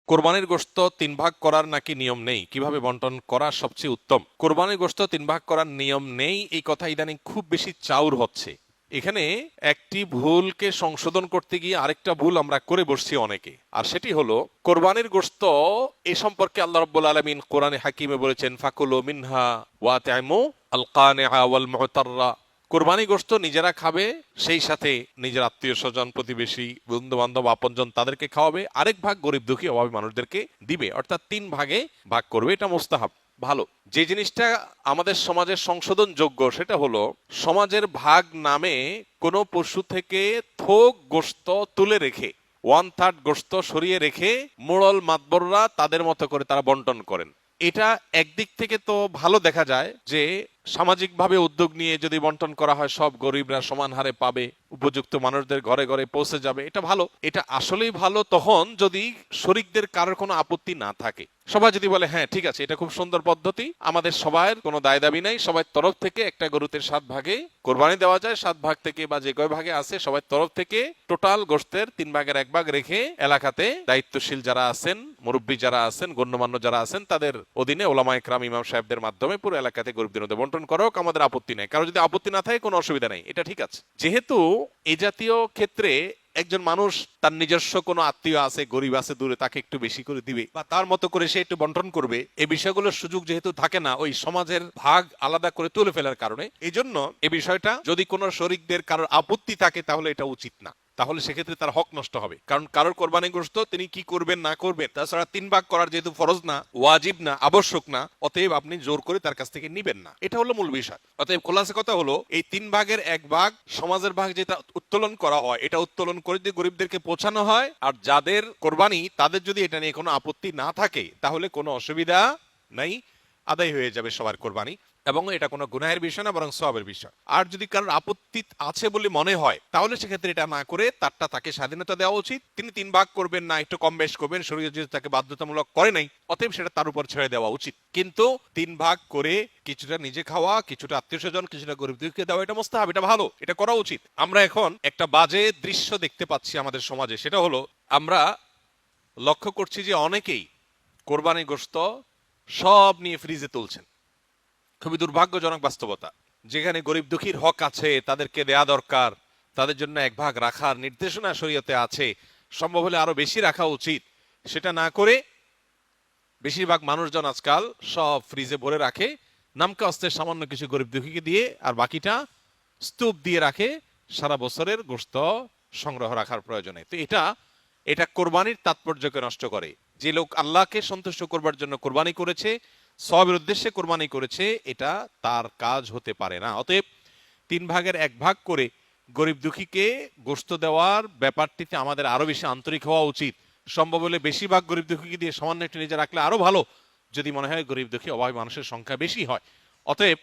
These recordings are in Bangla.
কোরবানির গোশত 3 ভাগ করার নাকি নিয়ম নেই, কিভাবে বন্টন করা সবচেয়ে উত্তম? কোরবানির গোশত 3 ভাগ করার নিয়ম নেই, এই কথা ইদানিং খুব বেশি চাউর হচ্ছে। এখানে একটি ভুলকে সংশোধন করতে গিয়ে আরেকটা ভুল আমরা করে বসছি অনেকে, আর সেটি হলো কোরবানির গোশত এ সম্পর্কে আল্লাহ রাব্বুল আলামিন কোরআনে হাকিমে বলেছেন, ফাকুলু মিনহা ওয়া তাইমু আল কানিআ ওয়াল মুতাররা। কোরবানি গোশত নিজেরা খাবে, সেই সাথে নিজের আত্মীয় স্বজন, প্রতিবেশী, বন্ধু বান্ধব, আপনজন তাদেরকে খাওয়াবে, আরেক ভাগ গরিব দুঃখী অভাবী মানুষদেরকে দিবে, অর্থাৎ 3 ভাগে ভাগ করবে। এটা মুস্তাহাব, ভালো। যে জিনিসটা আমাদের সমাজের সংশোধন যোগ্য সেটা হলো সমাজের ভাগ নামে কোনো পশু থেকে থোক গোশত তুলে রেখে 1/3 গোশত সরিয়ে রেখে মোড়ল মাতবররা তাদের মতো করে তারা বন্টন করেন। এটা একদিক থেকে তো ভালো দেখা যায় যে সামাজিকভাবে উদ্যোগ নিয়ে যদি বন্টন করা হয় সব গরিবরা সমান হারে পাবে, উপযুক্ত মানুষদের ঘরে ঘরে পৌঁছে যাবে, এটা ভালো। এটা আসলেই ভালো তখন যদি শরিকদের কারোর কোনো আপত্তি না থাকে। সবাই যদি বলে হ্যাঁ ঠিক আছে, এটা খুব সুন্দর পদ্ধতি, আমাদের সবার কোনো দায় দাবি নাই, সবার তরফ থেকে একটা গরুতে 7 ভাগে কোরবানি দেওয়া যায়, 7 ভাগ থেকে বা যে কয় ভাগে আছে সবার তরফ থেকে টোটাল গোশতের 3 ভাগের 1 ভাগ রেখে এলাকাতে দায়িত্বশীল যারা আছেন, মুরব্বী যারা আছেন, গণ্যমান্য যারা আছেন তাদের অধীনে ওলামায়ে কেরাম, ইমাম সাহেবদের মাধ্যমে পুরো এলাকাতে গরিবদের মধ্যে বন্টন করো, আমাদের আপত্তি নেই। কারো যদি আপত্তি না থাকে কোনো অসুবিধা নেই, এটা ঠিক আছে। যেহেতু এই জাতীয় ক্ষেত্রে একজন মানুষ তার নিজস্ব কোনো আত্মীয় আছে, গরিব আছে দূরে, তাকে একটু বেশি করে দিবে বা তার মতো করে সে একটু বন্টন করবে, এই বিষয়গুলোর সুযোগ যেহেতু থাকে না ওই সমাজের ভাগ আলাদা করে তুলে ফেলার কারণে, এই জন্য এই বিষয়টা যদি কোনো শরিকদের কারোর আপত্তি থাকে তাহলে এটা উচিত না, তাহলে সেক্ষেত্রে তার হক নষ্ট হবে। কারণ কারোর কোরবানি গোশত তিনি কি করবেন না করবেন, তাছাড়া 3 ভাগ করার যেহেতু ফরজ না, ওয়াজিব না, আবশ্যক না, অতএব আপনি জোর করে তার কাছ থেকে নিবেন না, এটা হলো মূল বিষয়। অতএব খোলাসা কথা হলো এই 3 ভাগের 1 ভাগ সমাজের ভাগ যেটা উত্তোলন করা হয়, এটা উত্তোলন করে দিয়ে গরিবদেরকে পৌঁছানো হয়। আর যাদের কোরবানি তাদের যদি এটা নিয়ে কোনো আপত্তি না থাকে তাহলে কোনো অসুবিধা নাই, আদায় হয়ে যাবে সবার কোরবানি, এবং এটা কোনো গুনাহের বিষয় না, বরং সওয়াবের বিষয়। আর যদি কারোর আপত্তি আছে বলে মনে হয় তাহলে সেক্ষেত্রে এটা না করে তাকে স্বাধীনতা দেওয়া উচিত। তিনি 3 ভাগ করবেন না, একটু কম বেশ করবেন, শরীয়ত যেহেতু তাকে বাধ্যতামূলক করে নাই, অতএব সেটা তার উপর ছেড়ে দেওয়া উচিত। কিন্তু 3 ভাগ করে কিছুটা নিজে খাওয়া, কিছুটা আত্মীয় স্বজন, কিছুটা গরিব দুঃখীকে দেওয়া, এটা মুস্তাহাব, এটা ভালো, এটা করা উচিত। আমরা এখন একটা বাজে দৃশ্য দেখতে পাচ্ছি আমাদের সমাজে, সেটা হলো আমরা লক্ষ্য করছি যে অনেকেই কোরবানি গোশত সব নিয়ে ফ্রিজে তুলছেন। খুবই দুর্ভাগ্যজনক বাস্তবতা। যেখানে গরিব দুঃখীর হক আছে, তাদেরকে দেয়া দরকার, তাদের জন্য 1 ভাগ রাখার নির্দেশনা শরীয়তে আছে, সম্ভব হলে আরো বেশি রাখা উচিত, সেটা না করে বেশিরভাগ মানুষজন আজকাল সব ফ্রিজে ভরে রাখে, নামকে অস্তে সামান্য কিছু গরিব দুঃখীকে দিয়ে আর বাকিটা স্তূপ দিয়ে রাখে সারা বছরের গোশত সংগ্রহ রাখার প্রয়োজনে। তো এটা কোরবানির তাৎপর্যকে নষ্ট করে। যে লোক আল্লাহকে সন্তুষ্ট করবার জন্য কোরবানি করেছে, সওয়াবের উদ্দেশ্যে কোরবানি করেছে, এটা তার কাজ হতে পারে না। অতএব 3 ভাগের 1 ভাগ করে গরিব দুঃখীকে গোশত দেওয়ার ব্যাপারটিতে আমাদের আরো বেশি আন্তরিক হওয়া উচিত। সম্ভব হলে বেশিরভাগ গরিব দুঃখীকে দিয়ে সামান্য একটু নিজে রাখলে আরো ভালো, যদি মনে হয় গরিব দুঃখী অভাবী মানুষের সংখ্যা বেশি হয়। অতএব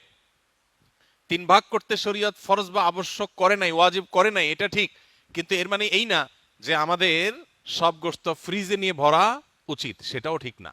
3 ভাগ করতে শরীয়ত ফরজ বা আবশ্যক করে নাই, ওয়াজিব করে নাই, এটা ঠিক, কিন্তু এর মানে এই না যে আমাদের সব গোশত ফ্রিজে নিয়ে ভরা উচিত, সেটাও ঠিক না।